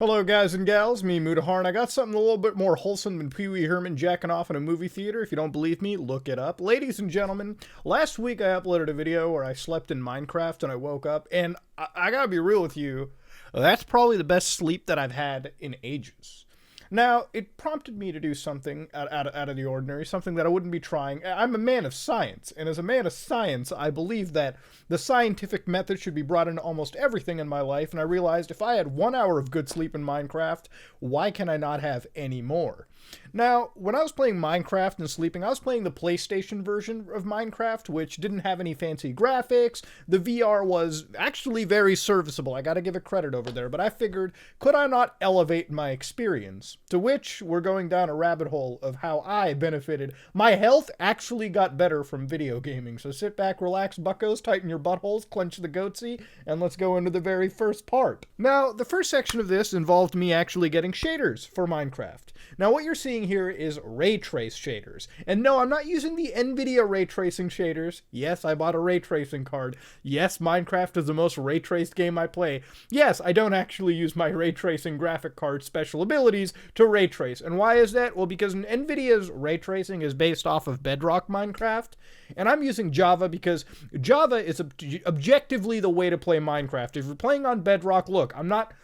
Hello guys and gals, me Mudahar, and I got something a little bit more wholesome than Pee Wee Herman jacking off in a movie theater. If you don't believe me, look it up. Ladies and gentlemen, last week I uploaded a video where I slept in Minecraft and I woke up, and I gotta be real with you, that's probably the best sleep that I've had in ages. Now, it prompted me to do something out of the ordinary, something that I wouldn't be trying. I'm a man of science, and as a man of science, I believe that the scientific method should be brought into almost everything in my life, and I realized if I had 1 hour of good sleep in Minecraft, why can I not have any more? Now, when I was playing Minecraft and sleeping, I was playing the PlayStation version of Minecraft, which didn't have any fancy graphics. The VR was actually very serviceable. I gotta give it credit over there, but I figured, could I not elevate my experience? To which we're going down a rabbit hole of how I benefited. My health actually got better from video gaming. So sit back, relax, buckos, tighten your buttholes, clench the goatsy, and let's go into the very first part. Now, the first section of this involved me actually getting shaders for Minecraft. Now, what you're seeing here is ray trace shaders. And no, I'm not using the NVIDIA ray tracing shaders. Yes, I bought a ray tracing card. Yes, Minecraft is the most ray traced game I play. Yes, I don't actually use my ray tracing graphic card special abilities to ray trace. And why is that? Well, because NVIDIA's ray tracing is based off of Bedrock Minecraft, and I'm using Java because Java is objectively the way to play Minecraft. If you're playing on Bedrock, look, I'm not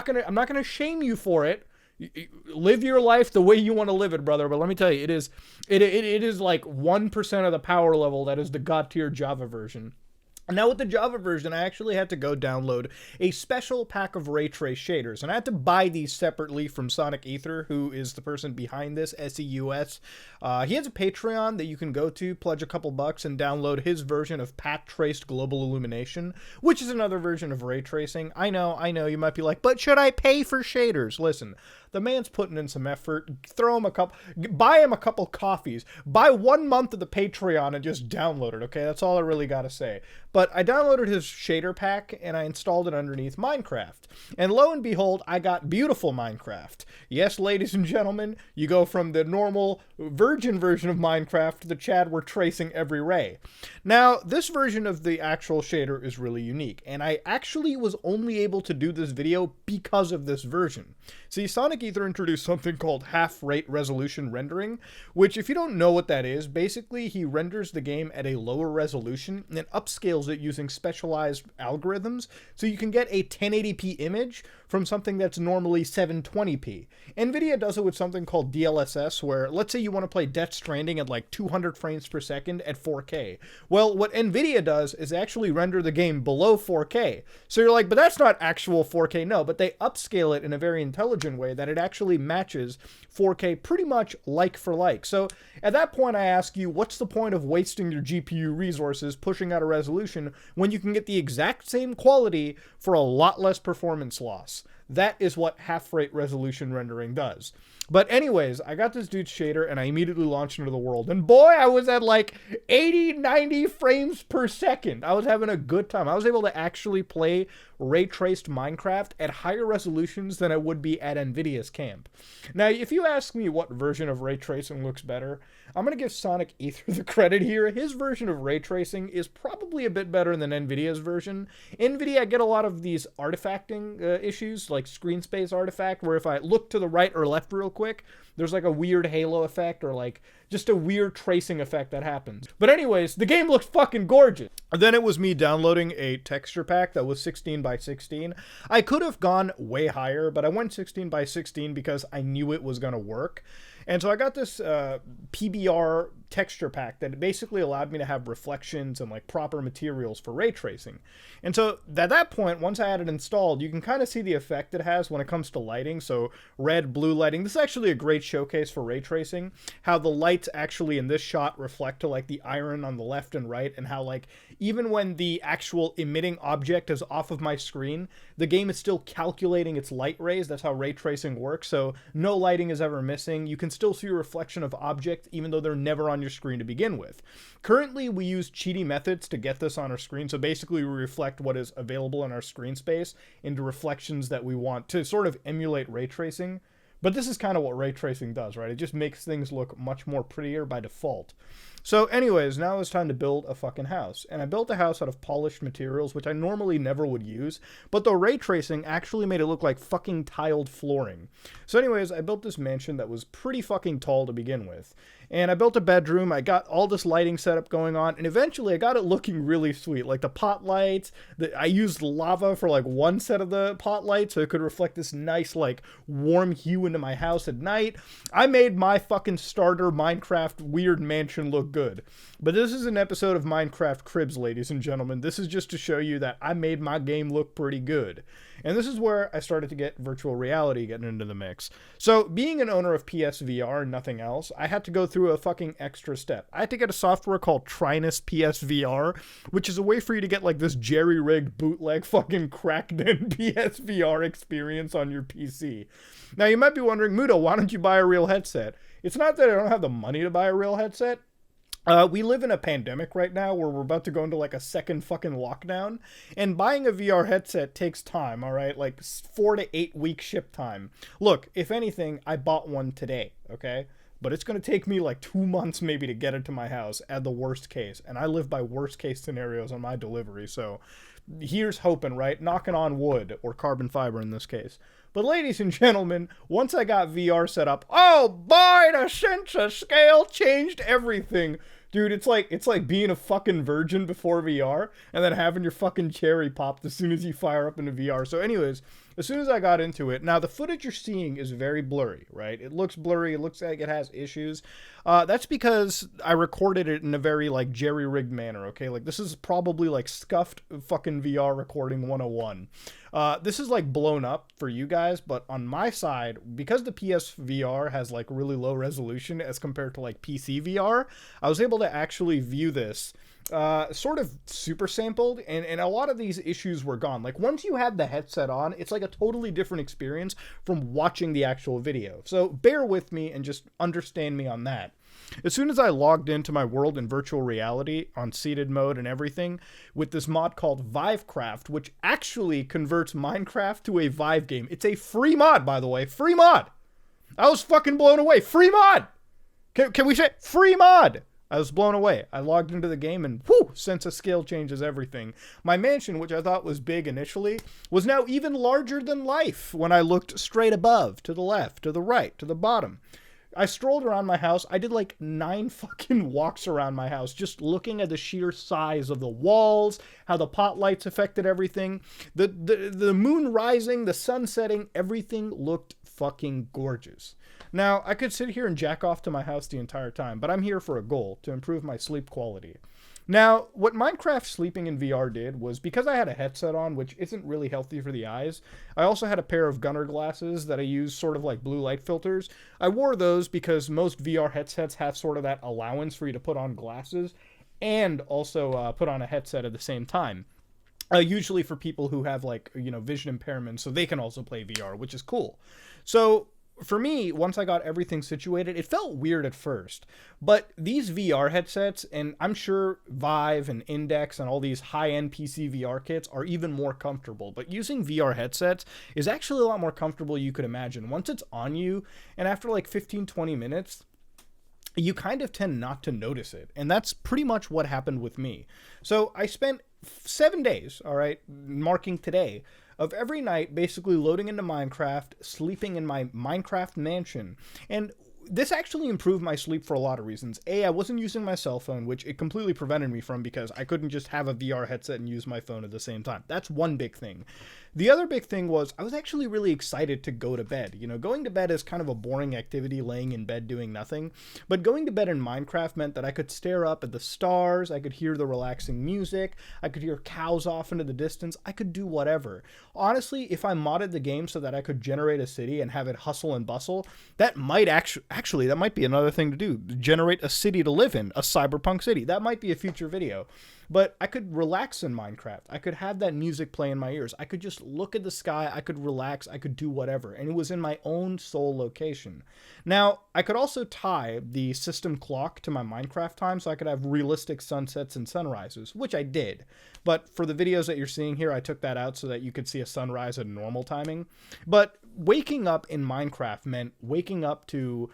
gonna shame you for it. Live your life the way you want to live it, brother. But let me tell you, it is like 1% of the power level that is the god tier Java version. Now with the Java version, I actually had to go download a special pack of ray trace shaders, and I had to buy these separately from Sonic Ether, who is the person behind this, SEUS. He has a Patreon that you can go to, pledge a couple bucks, and download his version of Pat Traced Global Illumination, which is another version of ray tracing. I know, you might be like, but should I pay for shaders? Listen, the man's putting in some effort. Buy him a couple coffees. Buy 1 month of the Patreon and just download it, okay? That's all I really gotta say. But I downloaded his shader pack and I installed it underneath Minecraft. And lo and behold, I got beautiful Minecraft. Yes, ladies and gentlemen, you go from the normal virgin version of Minecraft to the Chad we're tracing every ray. Now, this version of the actual shader is really unique, and I actually was only able to do this video because of this version. See, Sonic Ether introduced something called half-rate resolution rendering, which if you don't know what that is, basically he renders the game at a lower resolution and upscales it using specialized algorithms, so you can get a 1080p image from something that's normally 720p. NVIDIA does it with something called DLSS, where let's say you want to play Death Stranding at like 200 frames per second at 4K. Well, what NVIDIA does is actually render the game below 4K. So you're like, but that's not actual 4K. No, but they upscale it in a very intelligent way that it actually matches 4K pretty much like for like. So at that point, I ask you, what's the point of wasting your GPU resources pushing out a resolution when you can get the exact same quality for a lot less performance loss? That is what half-rate resolution rendering does. But anyways, I got this dude's shader and I immediately launched into the world. And boy, I was at like 80, 90 frames per second. I was having a good time. I was able to actually play ray-traced Minecraft at higher resolutions than I would be at NVIDIA's camp. Now, if you ask me what version of ray tracing looks better, I'm going to give Sonic Ether the credit here. His version of ray tracing is probably a bit better than NVIDIA's version. NVIDIA, I get a lot of these artifacting issues, like screen space artifact, where if I look to the right or left real quick, there's like a weird halo effect or like just a weird tracing effect that happens. But anyways, the game looks fucking gorgeous. And then it was me downloading a texture pack that was 16 by 16. I could have gone way higher, but I went 16 by 16 because I knew it was going to work. And so I got this PBR texture pack that basically allowed me to have reflections and like proper materials for ray tracing. And so at that point, once I had it installed, you can kind of see the effect it has when it comes to lighting. So red, blue lighting. This is actually a great showcase for ray tracing. How the lights actually in this shot reflect to like the iron on the left and right, and how like even when the actual emitting object is off of my screen, the game is still calculating its light rays. That's how ray tracing works. So no lighting is ever missing. You can still see a reflection of objects even though they're never on your screen to begin with. Currently, we use cheaty methods to get this on our screen. So basically, we reflect what is available in our screen space into reflections that we want to sort of emulate ray tracing. But this is kind of what ray tracing does, right? It just makes things look much more prettier by default. So anyways, now it's time to build a fucking house. And I built a house out of polished materials, which I normally never would use, but the ray tracing actually made it look like fucking tiled flooring. So anyways, I built this mansion that was pretty fucking tall to begin with. And I built a bedroom, I got all this lighting setup going on, and eventually I got it looking really sweet. Like the pot lights, I used lava for like one set of the pot lights so it could reflect this nice like warm hue into my house at night. I made my fucking starter Minecraft weird mansion look good. But this is an episode of Minecraft Cribs, ladies and gentlemen. This is just to show you that I made my game look pretty good. And this is where I started to get virtual reality getting into the mix. So being an owner of PSVR and nothing else, I had to go through a fucking extra step. I had to get a software called Trinus PSVR, which is a way for you to get like this jerry-rigged bootleg fucking cracked in PSVR experience on your PC. Now you might be wondering, Mudo, why don't you buy a real headset? It's not that I don't have the money to buy a real headset. We live in a pandemic right now where we're about to go into like a second fucking lockdown, and buying a VR headset takes time, all right? Like 4 to 8 week ship time. Look, if anything, I bought one today, okay? But it's going to take me like 2 months maybe to get it to my house at the worst case, and I live by worst case scenarios on my delivery, so here's hoping, right? Knocking on wood, or carbon fiber in this case. But ladies and gentlemen, once I got VR set up, oh boy, the sense of scale changed everything. Dude, it's like being a fucking virgin before VR and then having your fucking cherry popped as soon as you fire up into VR. So anyways, as soon as I got into it, now the footage you're seeing is very blurry, right? It looks blurry. It looks like it has issues. That's because I recorded it in a very like jerry-rigged manner, okay? Like this is probably like scuffed fucking VR recording 101. This is like blown up for you guys, but on my side, because the PSVR has like really low resolution as compared to like PC VR, I was able to actually view this sort of super sampled, and a lot of these issues were gone. Like once you had the headset on, it's like a totally different experience from watching the actual video. So bear with me and just understand me on that. As soon as I logged into my world in virtual reality on seated mode and everything with this mod called Vivecraft, which actually converts Minecraft to a Vive game. It's a free mod, by the way. Free mod. I was fucking blown away. Free mod. Can we say free mod? I was blown away. I logged into the game and whoo, sense of scale changes everything. My mansion, which I thought was big initially, was now even larger than life when I looked straight above, to the left, to the right, to the bottom. I strolled around my house. I did like 9 fucking walks around my house, just looking at the sheer size of the walls, how the pot lights affected everything, the moon rising, the sun setting, everything looked fucking gorgeous. Now, I could sit here and jack off to my house the entire time, but I'm here for a goal, to improve my sleep quality. Now, what Minecraft sleeping in VR did was, because I had a headset on, which isn't really healthy for the eyes, I also had a pair of Gunnar glasses that I use sort of like blue light filters. I wore those because most VR headsets have sort of that allowance for you to put on glasses and also put on a headset at the same time. Usually for people who have like, you know, vision impairments, so they can also play VR, which is cool. So for me, once I got everything situated, it felt weird at first, but these VR headsets, and I'm sure Vive and Index and all these high-end PC VR kits are even more comfortable, but using VR headsets is actually a lot more comfortable than you could imagine. Once it's on you, and after like 15-20 minutes, you kind of tend not to notice it, and that's pretty much what happened with me. So I spent 7 days, all right, marking today, of every night basically loading into Minecraft, sleeping in my Minecraft mansion, and this actually improved my sleep for a lot of reasons. A, I wasn't using my cell phone, which it completely prevented me from because I couldn't just have a VR headset and use my phone at the same time. That's one big thing. The other big thing was I was actually really excited to go to bed. You know, going to bed is kind of a boring activity, laying in bed doing nothing. But going to bed in Minecraft meant that I could stare up at the stars, I could hear the relaxing music, I could hear cows off into the distance, I could do whatever. Honestly, if I modded the game so that I could generate a city and have it hustle and bustle, that might actually, that might be another thing to do. Generate a city to live in, a cyberpunk city. That might be a future video. But I could relax in Minecraft. I could have that music play in my ears. I could just look at the sky. I could relax. I could do whatever. And it was in my own sole location. Now, I could also tie the system clock to my Minecraft time so I could have realistic sunsets and sunrises, which I did. But for the videos that you're seeing here, I took that out so that you could see a sunrise at normal timing. But waking up in Minecraft meant waking up to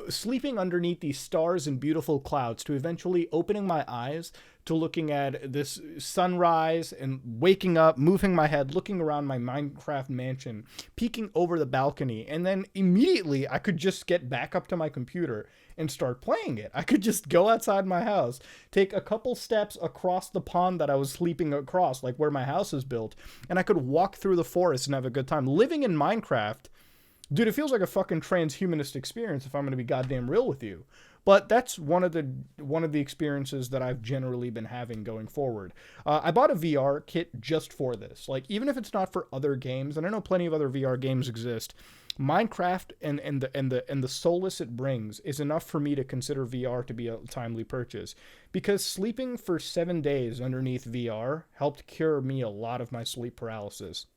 Sleeping underneath these stars and beautiful clouds to eventually opening my eyes to looking at this sunrise and waking up, moving my head, looking around my Minecraft mansion, peeking over the balcony, and then immediately I could just get back up to my computer and start playing it. I could just go outside my house, take a couple steps across the pond that I was sleeping across, like where my house is built, and I could walk through the forest and have a good time. Living in Minecraft, dude, it feels like a fucking transhumanist experience if I'm going to be goddamn real with you. But that's one of the experiences that I've generally been having going forward. I bought a VR kit just for this. Like, even if it's not for other games, and I know plenty of other VR games exist, Minecraft and the solace it brings is enough for me to consider VR to be a timely purchase. Because sleeping for 7 days underneath VR helped cure me a lot of my sleep paralysis.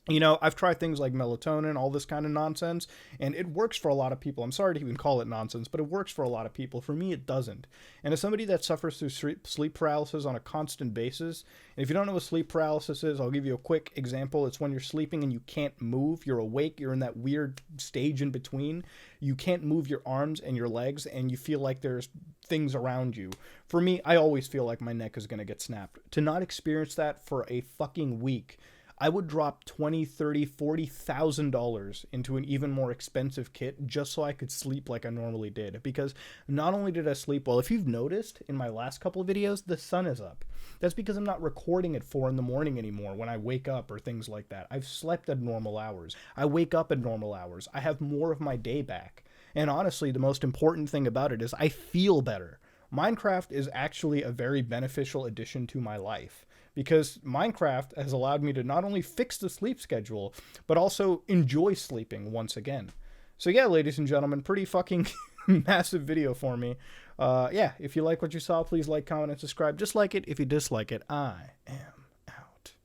You know, I've tried things like melatonin, all this kind of nonsense, and it works for a lot of people. I'm sorry to even call it nonsense, but it works for a lot of people. For me, it doesn't. And as somebody that suffers through sleep paralysis on a constant basis, and if you don't know what sleep paralysis is, I'll give you a quick example. It's when you're sleeping and you can't move. You're awake. You're in that weird stage in between. You can't move your arms and your legs, and you feel like there's things around you. For me, I always feel like my neck is going to get snapped. To not experience that for a fucking week, I would drop $20, $30, $40,000 into an even more expensive kit just so I could sleep like I normally did. Because not only did I sleep well, if you've noticed in my last couple of videos, the sun is up. That's because I'm not recording at 4 in the morning anymore when I wake up or things like that. I've slept at normal hours. I wake up at normal hours. I have more of my day back. And honestly, the most important thing about it is I feel better. Minecraft is actually a very beneficial addition to my life, because Minecraft has allowed me to not only fix the sleep schedule, but also enjoy sleeping once again. So yeah, ladies and gentlemen, pretty fucking massive video for me. Yeah, if you like what you saw, please like, comment, and subscribe. Just like it. If you dislike it, I am